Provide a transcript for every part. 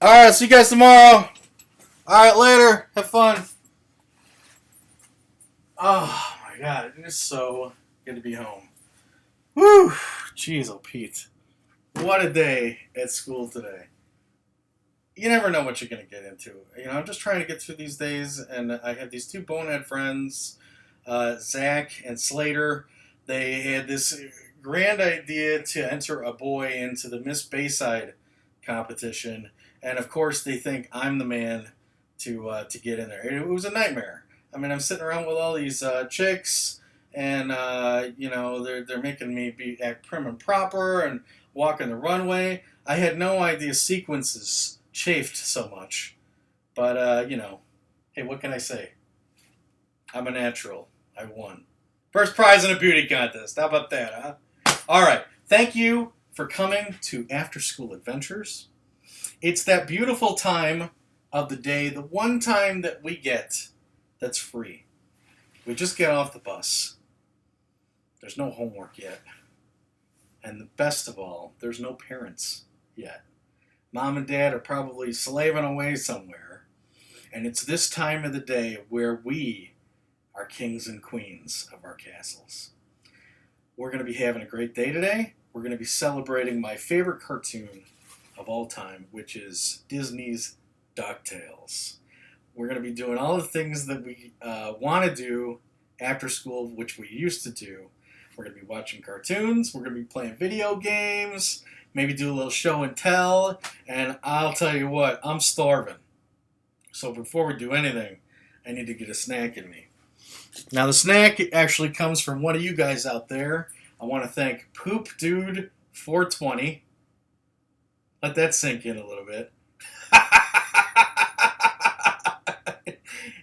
Alright, see you guys tomorrow. Alright, later. Have fun. Oh my god, it is so good to be home. Whew. Jeez, oh Pete. What a day at school today. You never know what you're going to get into. I'm just trying to get through these days, and I have these two bonehead friends, Zach and Slater. They had this grand idea to enter a boy into the Miss Bayside competition, and of course they think I'm the man to get in there. It was a nightmare. I mean, I'm sitting around with all these chicks, and they're making me act prim and proper and walking the runway. I had no idea sequences chafed so much, but hey, what can I say? I'm a natural. I won. First prize in a beauty contest. How about that, huh? All right. Thank you for coming to After School Adventures. It's that beautiful time of the day, the one time that we get that's free. We just get off the bus. There's no homework yet. And the best of all, there's no parents yet. Mom and Dad are probably slaving away somewhere. And it's this time of the day where we are kings and queens of our castles. We're going to be having a great day today. We're going to be celebrating my favorite cartoon of all time, which is Disney's Ducktales. We're going to be doing all the things that we want to do after school, which we used to do. We're going to be watching cartoons. We're going to be playing video games. Maybe do a little show and tell. And I'll tell you what, I'm starving. So before we do anything, I need to get a snack in me. Now the snack actually comes from one of you guys out there. I want to thank Poop Dude 420. Let that sink in a little bit.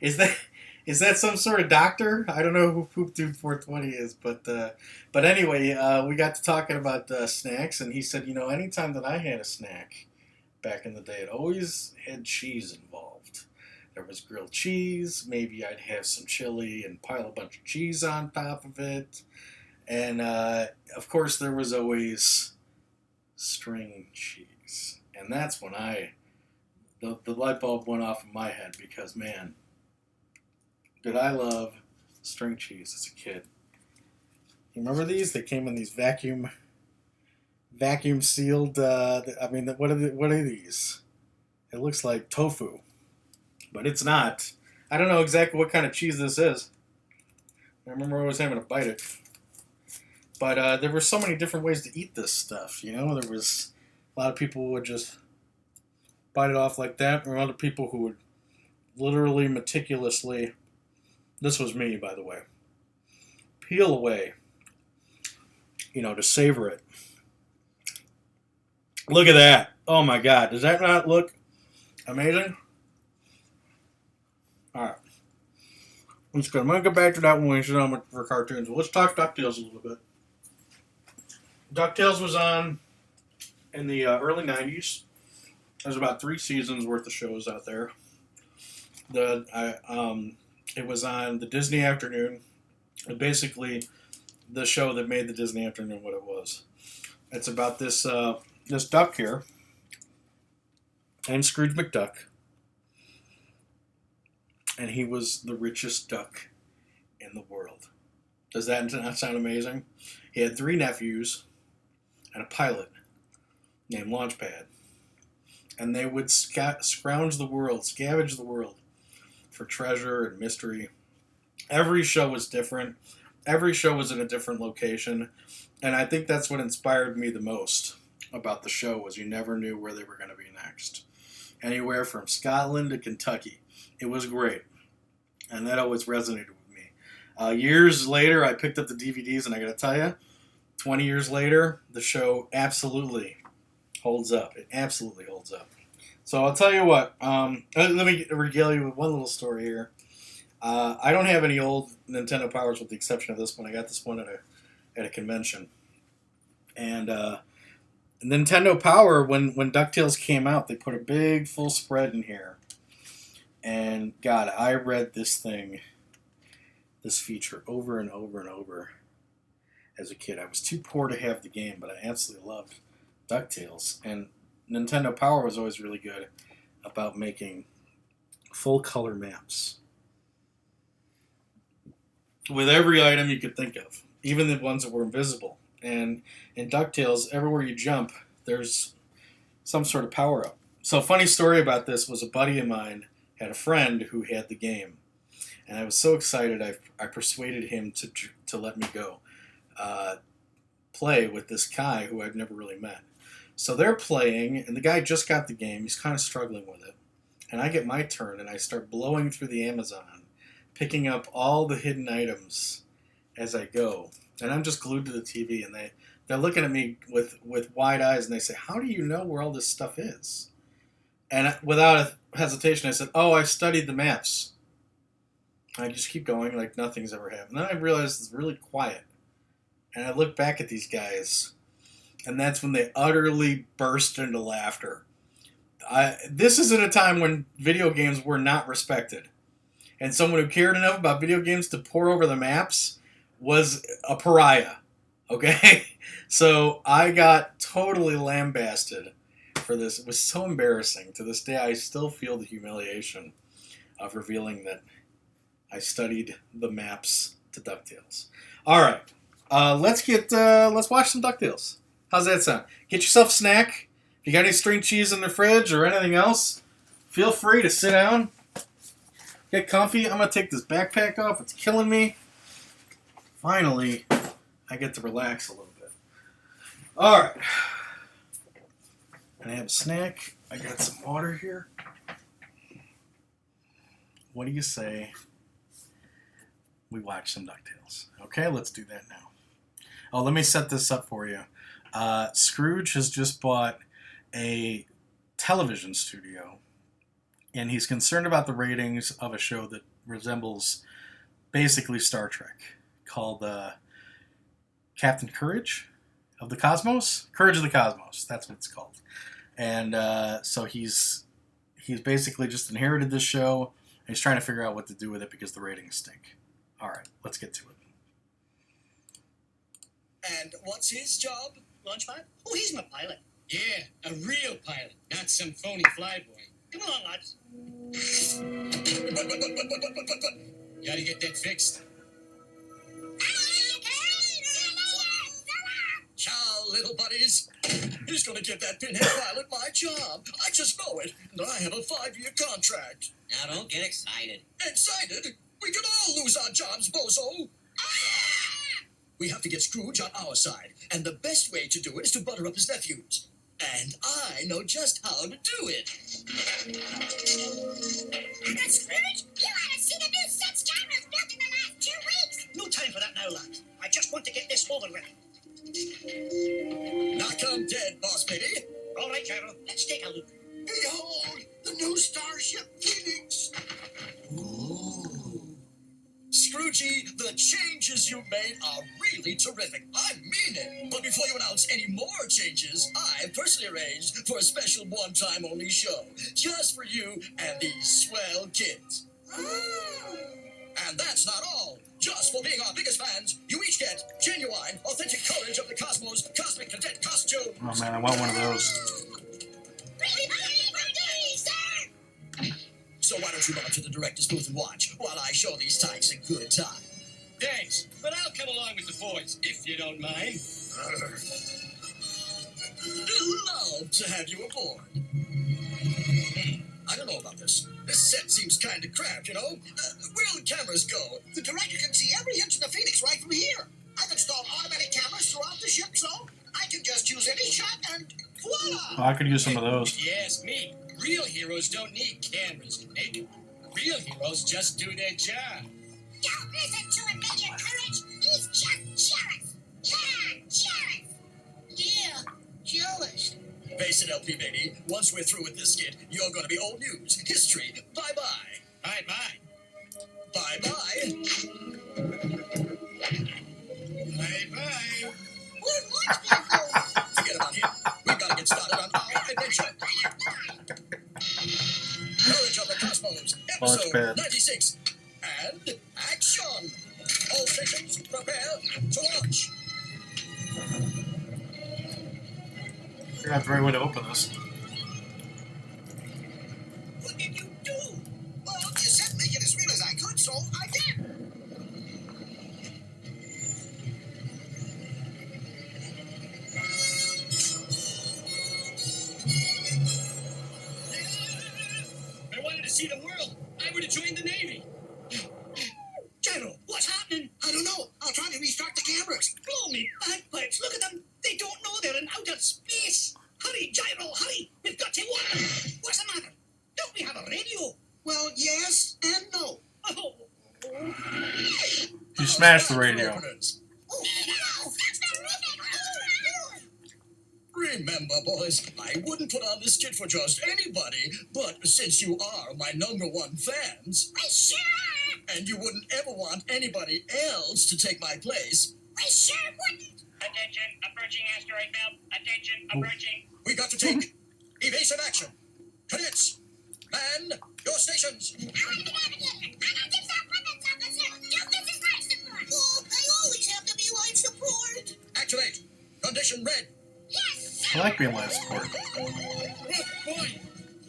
Is that some sort of doctor? I don't know who Poop Dude 420 is, but anyway, we got to talking about snacks, and he said, anytime that I had a snack back in the day, it always had cheese involved. There was grilled cheese. Maybe I'd have some chili and pile a bunch of cheese on top of it, and of course there was always string cheese, and that's when the light bulb went off in my head because man. Did I love string cheese as a kid? You remember these? They came in these vacuum sealed. What are these? It looks like tofu, but it's not. I don't know exactly what kind of cheese this is. I remember always having to bite it, but there were so many different ways to eat this stuff. There was a lot of people who would just bite it off like that, or other people who would literally meticulously. This was me, by the way. Peel away, to savor it. Look at that. Oh my God. Does that not look amazing? All right. Let's go. I'm going to go back to that when we sit down for cartoons. Let's talk DuckTales a little bit. DuckTales was on in the early 90s. There's about 3 seasons worth of shows out there. It was on the Disney Afternoon, and basically the show that made the Disney Afternoon what it was. It's about this duck here, and Scrooge McDuck, and he was the richest duck in the world. Does that not sound amazing? He had 3 nephews and a pilot named Launchpad, and they would scavenge the world for treasure and mystery. Every show was different. Every show was in a different location. And I think that's what inspired me the most about the show was you never knew where they were going to be next. Anywhere from Scotland to Kentucky. It was great. And that always resonated with me. Years later, I picked up the DVDs, and I got to tell you, 20 years later, the show absolutely holds up. It absolutely holds up. So I'll tell you what, let me regale you with one little story here. I don't have any old Nintendo Powers with the exception of this one. I got this one at a convention. And Nintendo Power, when DuckTales came out, they put a big full spread in here. And God, I read this feature over and over and over as a kid. I was too poor to have the game, but I absolutely loved DuckTales. And Nintendo Power was always really good about making full color maps with every item you could think of, even the ones that were invisible. And in Ducktales, everywhere you jump, there's some sort of power up. So, a funny story about this was a buddy of mine had a friend who had the game, and I was so excited I persuaded him to let me go play with this guy who I've never really met. So they're playing, and the guy just got the game. He's kind of struggling with it. And I get my turn, and I start blowing through the Amazon, picking up all the hidden items as I go. And I'm just glued to the TV, and they're looking at me with wide eyes, and they say, "How do you know where all this stuff is?" And without a hesitation, I said, "Oh, I studied the maps." I just keep going like nothing's ever happened. Then I realized it's really quiet. And I look back at these guys, and that's when they utterly burst into laughter. This is at a time when video games were not respected. And someone who cared enough about video games to pore over the maps was a pariah. Okay? So I got totally lambasted for this. It was so embarrassing. To this day, I still feel the humiliation of revealing that I studied the maps to DuckTales. All right. Let's watch some DuckTales. How's that sound? Get yourself a snack. If you got any string cheese in the fridge or anything else, feel free to sit down. Get comfy. I'm going to take this backpack off. It's killing me. Finally, I get to relax a little bit. All right. And I have a snack. I got some water here. What do you say we watch some DuckTales? Okay, let's do that now. Oh, let me set this up for you. Scrooge has just bought a television studio, and he's concerned about the ratings of a show that resembles basically Star Trek, called Captain Courage of the Cosmos? Courage of the Cosmos, that's what it's called. And so he's basically just inherited this show, and he's trying to figure out what to do with it because the ratings stink. All right, let's get to it. And what's his job, Launchpad? Oh, he's my pilot. Yeah, a real pilot, not some phony flyboy. Come along, lads. Gotta get that fixed. Ciao, little buddies. He's gonna give that pinhead pilot my job. I just know it. And I have a 5-year contract. Now don't get excited. Excited? We could all lose our jobs, bozo. We have to get Scrooge on our side, and the best way to do it is to butter up his nephews. And I know just how to do it. Scrooge, you ought to see the new 6 cameras built in the last 2 weeks. No time for that now, lad. I just want to get this over with. Knock 'em dead, boss baby. All right, General, let's take a look. Behold, the new Starship Phoenix. Scroogey, the changes you made are really terrific. I mean it. But before you announce any more changes, I've personally arranged for a special one-time only show. Just for you and these swell kids. And that's not all. Just for being our biggest fans, you each get genuine, authentic Courage of the Cosmos Cosmic Cadet costume. Oh man, I want one of those. So why don't you run up to the director's booth and watch while I show these tykes a good time? Thanks, but I'll come along with the boys, if you don't mind. Love to have you aboard. I don't know about this. This set seems kind of cramped, you know? Where'll the cameras go? The director can see every inch of the Phoenix right from here. I've installed automatic cameras throughout the ship, so I can just choose any shot and voila! Oh, I could use some of those. If you ask me, real heroes don't need cameras to make it. Real heroes just do their job. Don't listen to him, Major Courage. He's just jealous. Yeah, jealous. Yeah, jealous. Face it, LP baby. Once we're through with this skit, you're gonna be old news. History. Bye-bye. Bye-bye. Bye-bye. Bye-bye. We're much people. Forget about him. We've got to get started on our adventure. Courage of the Cosmos, episode Launchpad. 96. And action! All stations, prepare to launch. I figured out the right way to open this. see the world. I would have joined the Navy. Gyro, what's happening? I don't know. I'll try to restart the cameras. Blow me bagpipes. Look at them. They don't know they're in outer space. Hurry, Gyro, hurry. We've got to warn them. What's the matter? Don't we have a radio? Well, yes and no. Oh. You smashed the radio. Oh, no. That's terrific. Oh, remember, boys, I wouldn't put on this skit for just anybody, but since you are my #1 fans, We sure are. and you wouldn't ever want anybody else to take my place, We sure wouldn't. Attention, approaching asteroid belt. Attention, approaching. we got to take evasive action. Cadets, man your stations. Oh, I always have to be life support. Activate. Condition red. Yes, I like being life support. Oh, boy.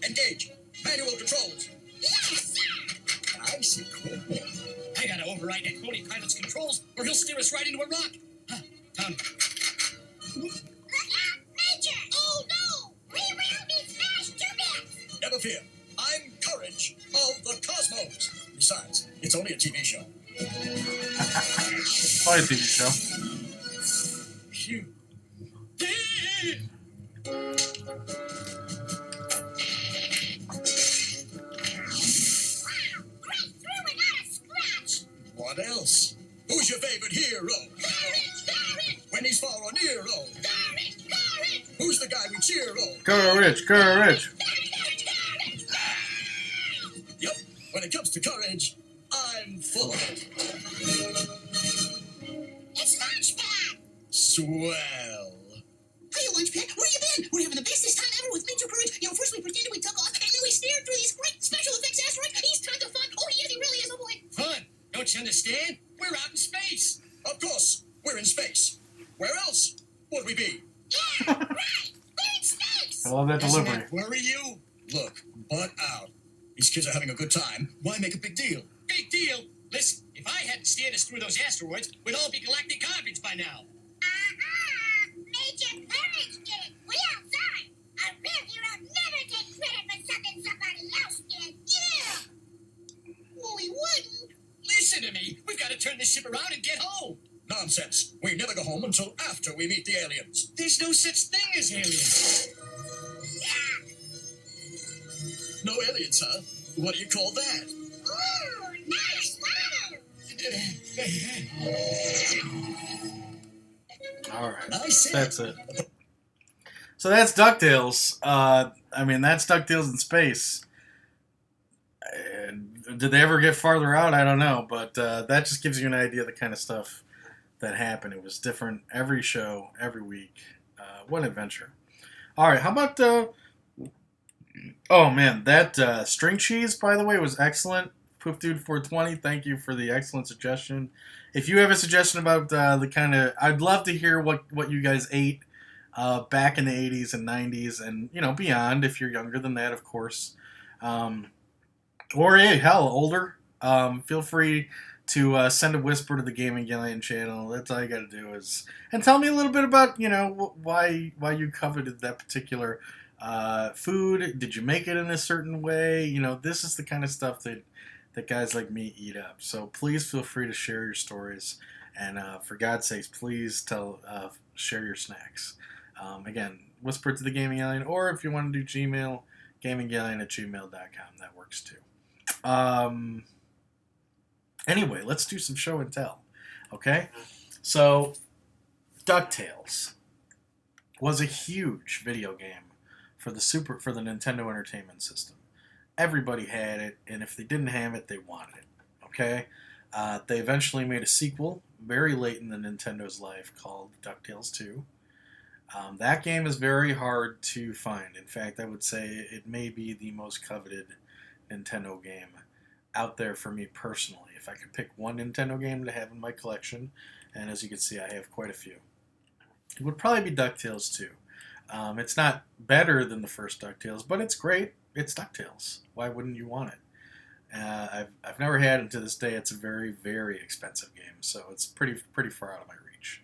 Engage. Manual controls. yes, sir. Nice equipment. I gotta override that crony pilot's controls, or he'll steer us right into a rock. Huh, Tom. Look out, Major. Oh, no. We will be smashed to bits. Never fear. I'm Courage of the Cosmos. Besides, it's only a TV show. Probably a TV show. Phew. Wow, right through without a scratch. What else? Who's your favorite hero? Courage. When he's far or near, oh. Courage. Who's the guy we cheer, oh? Courage, courage. Yep, when it comes to courage, I'm full of it. It's Launchpad. Swell. Hey, Launchpad, where you been? We're having the bestest time ever with Major Courage. You know, first we pretended we took off, and then we steered through these great special effects asteroids. He's tons of fun. Oh, he is. He really is. Oh, boy. Fun. Don't you understand? We're out in space. Of course, we're in space. Where else would we be? Yeah, right. We're in space. I love that Doesn't delivery. that worry you? Look, butt out. These kids are having a good time. Why make a big deal? Big deal. Listen, if I hadn't steered us through those asteroids, we'd all be galactic garbage by now. Major Courage did it. We all saw it. A real hero never takes credit for something somebody else did. Yeah. Well, we wouldn't. Listen to me. We've got to turn this ship around and get home. Nonsense. We never go home until after we meet the aliens. There's no such thing as aliens. Yeah. No aliens, huh? What do you call that? Ooh, nice one. All right. I said. That's it. So that's DuckTales. I mean, that's DuckTales in space. Did they ever get farther out? I don't know, but that just gives you an idea of the kind of stuff that happened. It was different every show, every week. What an adventure. All right, how about... oh, man, that string cheese, by the way, was excellent. Poop Dude 420, thank you for the excellent suggestion. If you have a suggestion about the kind of... I'd love to hear what you guys ate back in the 80s and 90s and, you know, beyond, if you're younger than that, of course. Or, hey, hell, older. Feel free to send a whisper to the Gaming Gillian channel. That's all you got to do is... And tell me a little bit about, you know, why you coveted that particular food. Did you make it in a certain way? You know, this is the kind of stuff that guys like me eat up. So please feel free to share your stories. And for God's sakes, please share your snacks. Again, whisper to the Gaming Alien, or if you want to do Gmail, gamingalien@gmail.com. That works too. Anyway, let's do some show and tell. Okay? So, DuckTales was a huge video game for the Nintendo Entertainment System. Everybody had it, and if they didn't have it, they wanted it. Okay? They eventually made a sequel very late in the Nintendo's life called DuckTales 2. That game is very hard to find. In fact, I would say it may be the most coveted Nintendo game out there for me personally. If I could pick one Nintendo game to have in my collection, and as you can see, I have quite a few, it would probably be DuckTales 2. It's not better than the first DuckTales, but it's great. It's DuckTales. Why wouldn't you want it? I've never had it to this day. It's a very, very expensive game, so it's pretty far out of my reach.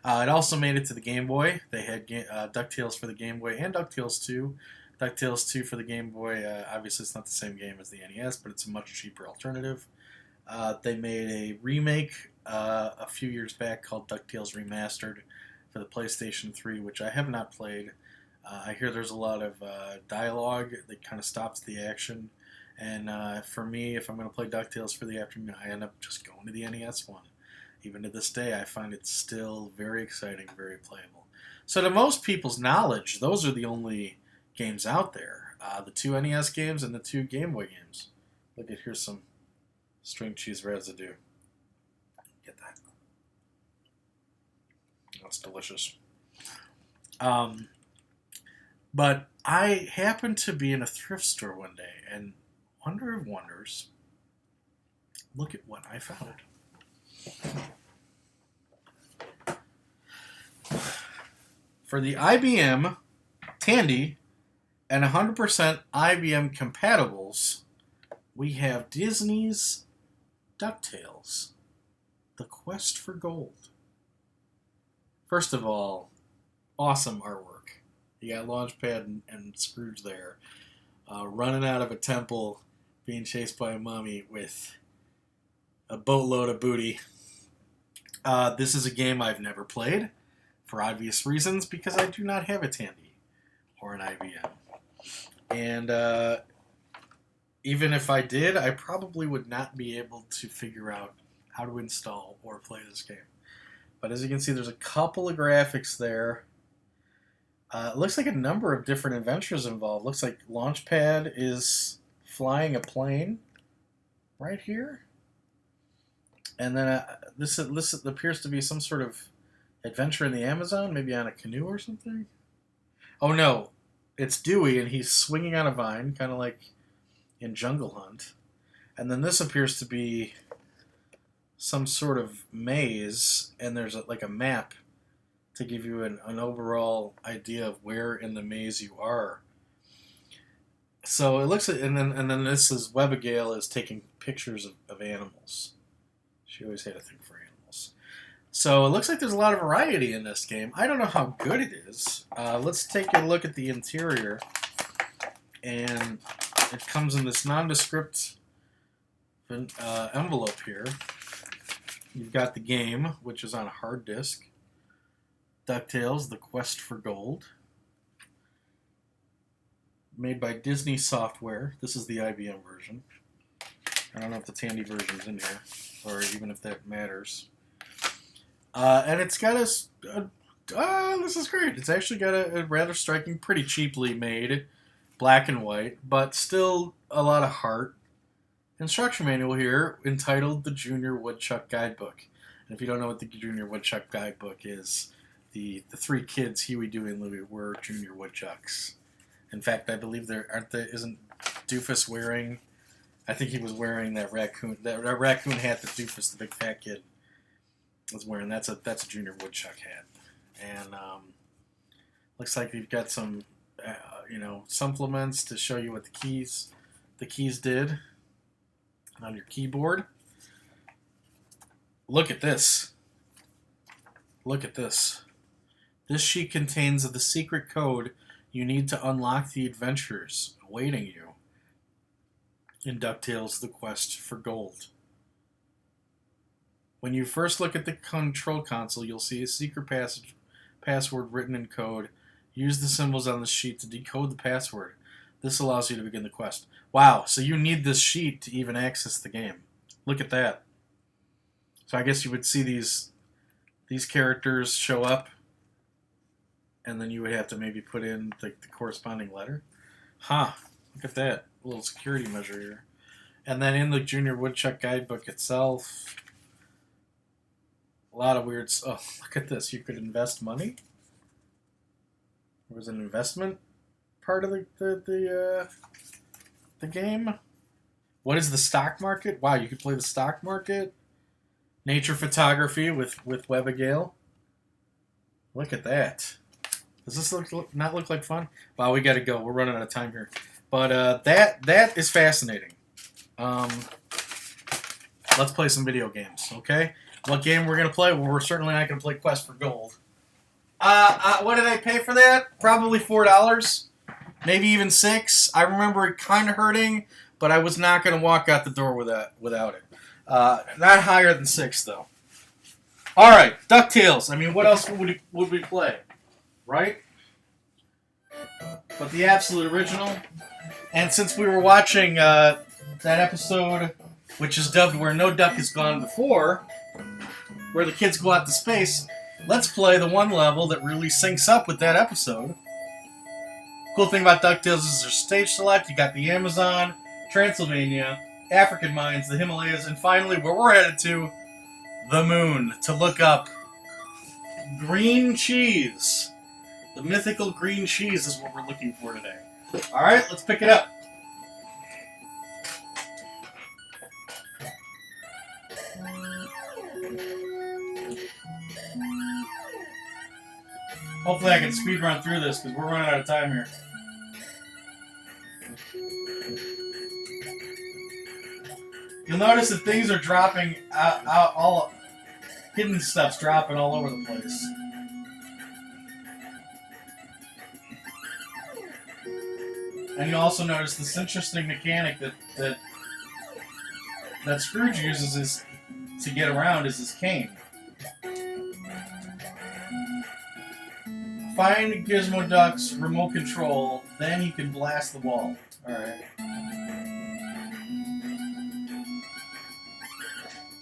It also made it to the Game Boy. They had DuckTales for the Game Boy and DuckTales 2 DuckTales 2 for the Game Boy. Obviously, it's not the same game as the NES, but it's a much cheaper alternative. They made a remake a few years back called DuckTales Remastered for the PlayStation 3, which I have not played. I hear there's a lot of dialogue that kind of stops the action. And for me, if I'm going to play DuckTales for the afternoon, I end up just going to the NES one. Even to this day, I find it still very exciting, very playable. So to most people's knowledge, those are the only games out there. The 2 NES games and the 2 Game Boy games. Look at, here's some string cheese residue. Get that. That's delicious. But I happened to be in a thrift store one day, and wonder of wonders, look at what I found. For the IBM Tandy and 100% IBM compatibles, we have Disney's Ducktales, The Quest for Gold. First of all, awesome artwork. You got Launchpad and Scrooge there, running out of a temple, being chased by a mummy with a boatload of booty. This is a game I've never played, for obvious reasons, because I do not have a Tandy or an IBM. And even if I did, I probably would not be able to figure out how to install or play this game. But as you can see, there's a couple of graphics there. It looks like a number of different adventures involved. Looks like Launchpad is flying a plane right here. And then this appears to be some sort of adventure in the Amazon, maybe on a canoe or something. Oh no, it's Dewey and he's swinging on a vine, kind of like in Jungle Hunt. And then this appears to be some sort of maze, and there's like a map to give you an overall idea of where in the maze you are. So it looks like, and then this is Webigail is taking pictures of animals. She always had a thing for animals. So it looks like there's a lot of variety in this game. I don't know how good it is. Let's take a look at the interior. And it comes in this nondescript envelope here. You've got the game, which is on a hard disk. DuckTales, The Quest for Gold. Made by Disney Software. This is the IBM version. I don't know if the Tandy version's in here, or even if that matters. And it's got this is great. It's actually got a rather striking, pretty cheaply made, black and white, but still a lot of heart. Instruction manual here entitled The Junior Woodchuck Guidebook. And if you don't know what the Junior Woodchuck Guidebook is, the 3 kids, Huey, Dewey, and Louie, were junior woodchucks. In fact, I believe isn't Doofus wearing, I think he was wearing that raccoon hat that Doofus, the big fat kid, was wearing. That's a junior woodchuck hat. And looks like you've got some supplements to show you what the keys did on your keyboard. Look at this. Look at this. This sheet contains the secret code you need to unlock the adventures awaiting you in DuckTales: The Quest for Gold. When you first look at the control console, you'll see a secret password written in code. Use the symbols on the sheet to decode the password. This allows you to begin the quest. Wow, so you need this sheet to even access the game. Look at that. So I guess you would see these characters show up, and then you would have to maybe put in the corresponding letter. Huh, look at that. A little security measure here. And then in the Junior Woodchuck Guidebook itself, a lot of weird... Oh, look at this. You could invest money. There was an investment part of the game. What is the stock market? Wow, you could play the stock market. Nature photography with Webigail. Look at that. Does this not look like fun? Wow, we got to go. We're running out of time here. But that is fascinating. Let's play some video games, okay? What game we're going to play? Well, we're certainly not going to play Quest for Gold. What did I pay for that? Probably $4. maybe even 6. I remember it kind of hurting, but I was not going to walk out the door without it. Not higher than 6 though. All right, Ducktales. I mean, what else would we play, right? But the absolute original. And since we were watching that episode, which is dubbed "Where No Duck Has Gone Before," where the kids go out to space, let's play the one level that really syncs up with that episode. Cool thing about DuckTales is there's stage select. You got the Amazon, Transylvania, African mines, the Himalayas, and finally, where we're headed to, the moon, to look up green cheese. The mythical green cheese is what we're looking for today. Alright, let's pick it up. Hopefully I can speed run through this because we're running out of time here. You'll notice that things are dropping out all hidden stuff's dropping all over the place. And you also notice this interesting mechanic that Scrooge uses to get around is his cane. Find Gizmo Duck's remote control, then you can blast the wall. Alright.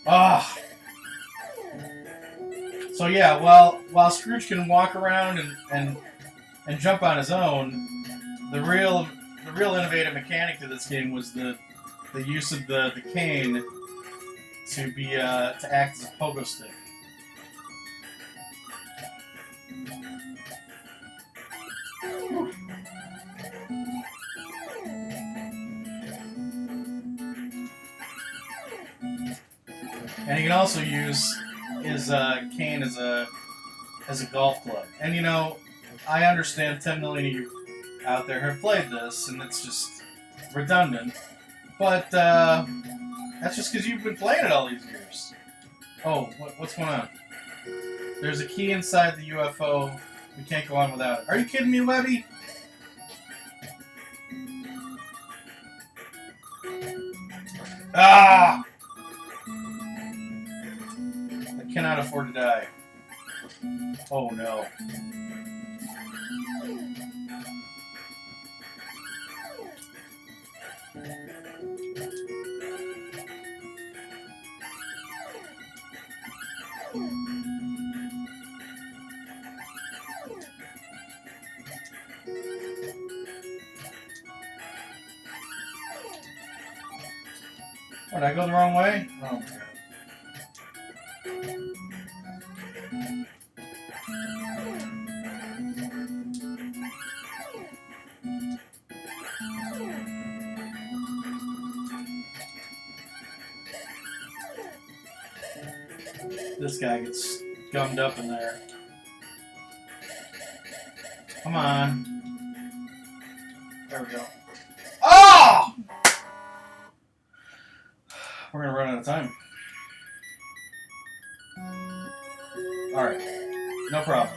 Ah! So yeah, while Scrooge can walk around and jump on his own, the real innovative mechanic to this game was the use of the cane to act as a pogo stick. And he can also use his cane as a golf club. And you know, I understand 10 million of you out there have played this, and it's just redundant. But that's just because you've been playing it all these years. Oh, what's going on? There's a key inside the UFO. We can't go on without it. Are you kidding me, Webby? Ah! I cannot afford to die. Oh no. What, did I go the wrong way? Oh my god. This guy gets gummed up in there. Come on. There we go. Oh! We're gonna run out of time. Alright. No problem.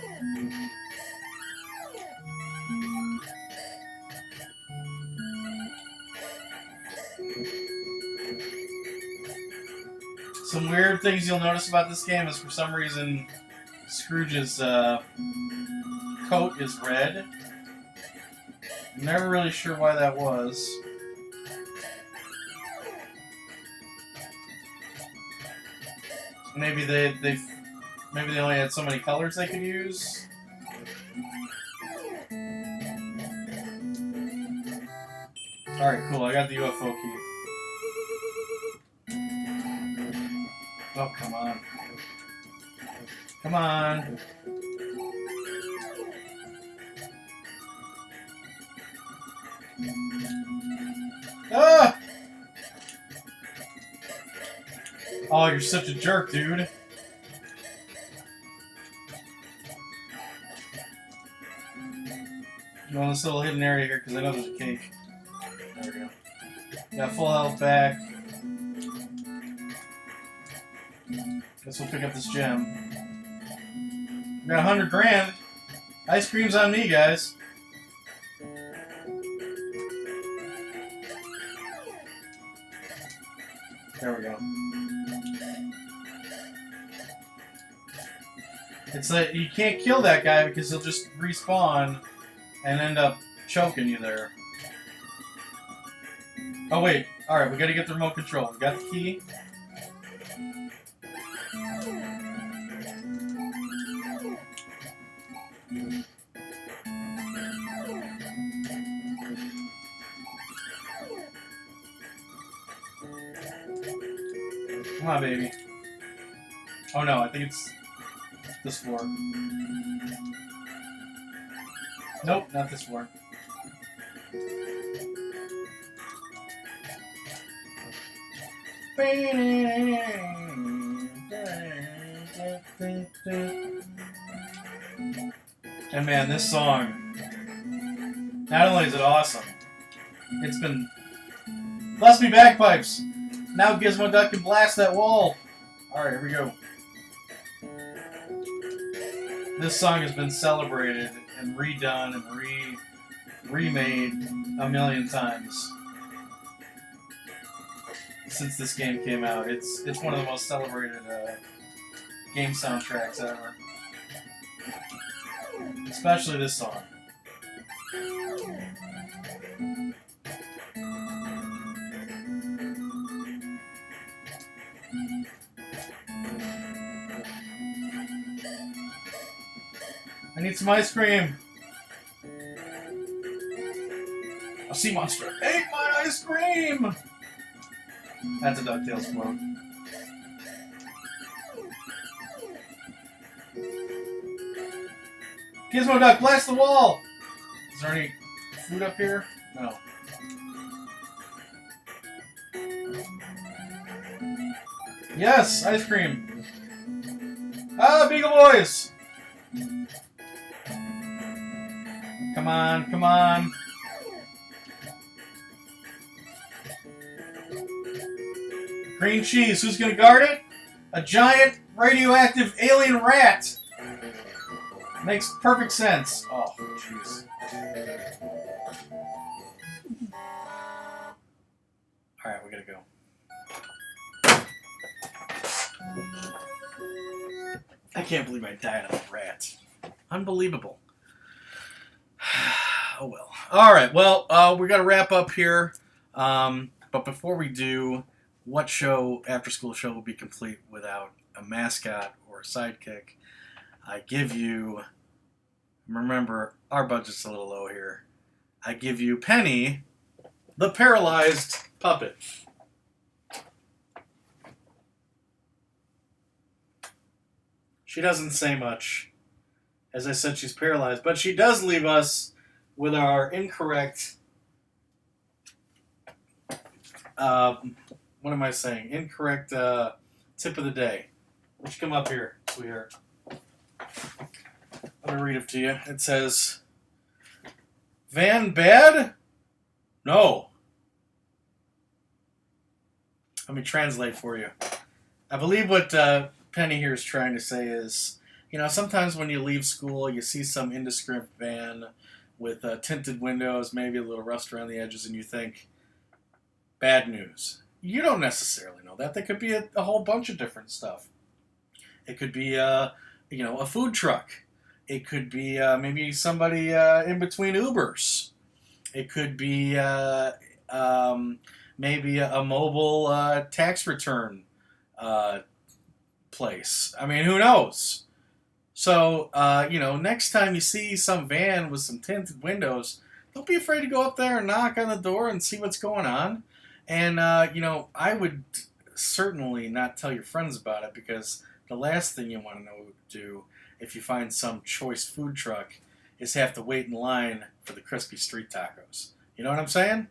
Some weird things you'll notice about this game is for some reason Scrooge's coat is red. I'm never really sure why that was. Maybe they only had so many colors they could use. Alright, cool. I got the UFO key. Oh, come on. Come on. Ah! Oh, you're such a jerk, dude. Go in this little hidden area here, because I know there's a cake. There we go. Got full health back. Guess we'll pick up this gem. We got 100 grand. Ice cream's on me, guys. There we go. It's like you can't kill that guy because he'll just respawn and end up choking you there. Oh wait, alright, we gotta get the remote control. We got the key. Come on, baby. Oh no, I think it's this floor. Nope, not this floor. And man, this song, not only is it awesome, it's been... Bless me, bagpipes! Now Gizmo Duck can blast that wall! Alright, here we go. This song has been celebrated and redone and remade a million times since this game came out. It's one of the most celebrated game soundtracks ever. Especially this song. I need some ice cream. A sea monster ate my ice cream! That's a Ducktales quote. Gizmo Duck, blast the wall! Is there any food up here? No. Yes, ice cream. Ah, Beagle Boys! Come on, come on. Green cheese, who's gonna guard it? A giant radioactive alien rat! Makes perfect sense. Oh, jeez. Alright, we gotta go. I can't believe I died on a rat. Unbelievable. Oh well. Alright, well, we gotta wrap up here. But before we do, what show, after school show, will be complete without a mascot or a sidekick? I give you, remember, our budget's a little low here. I give you Penny, the paralyzed puppet. She doesn't say much. As I said, she's paralyzed, but she does leave us with our incorrect, what am I saying? Incorrect tip of the day. Why don't you come up here, sweetheart? Let me read it to you. It says, Van bad? No. Let me translate for you. I believe what Penny here is trying to say is, you know, sometimes when you leave school, you see some indescript van with tinted windows, maybe a little rust around the edges, and you think, bad news. You don't necessarily know that. There could be a whole bunch of different stuff. It could be, you know, a food truck. It could be maybe somebody in between Ubers. It could be maybe a mobile tax return place. I mean, who knows? So, you know, next time you see some van with some tinted windows, don't be afraid to go up there and knock on the door and see what's going on. And, you know, I would certainly not tell your friends about it, because the last thing you want to do if you find some choice food truck is have to wait in line for the crispy street tacos. You know what I'm saying?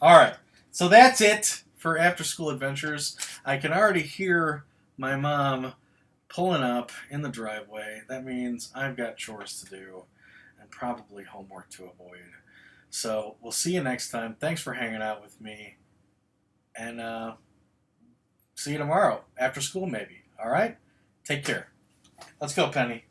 All right. So that's it for After School Adventures. I can already hear my mom pulling up in the driveway. That means I've got chores to do and probably homework to avoid. So we'll see you next time. Thanks for hanging out with me. And see you tomorrow. After school, maybe. All right? Take care. Let's go, Penny.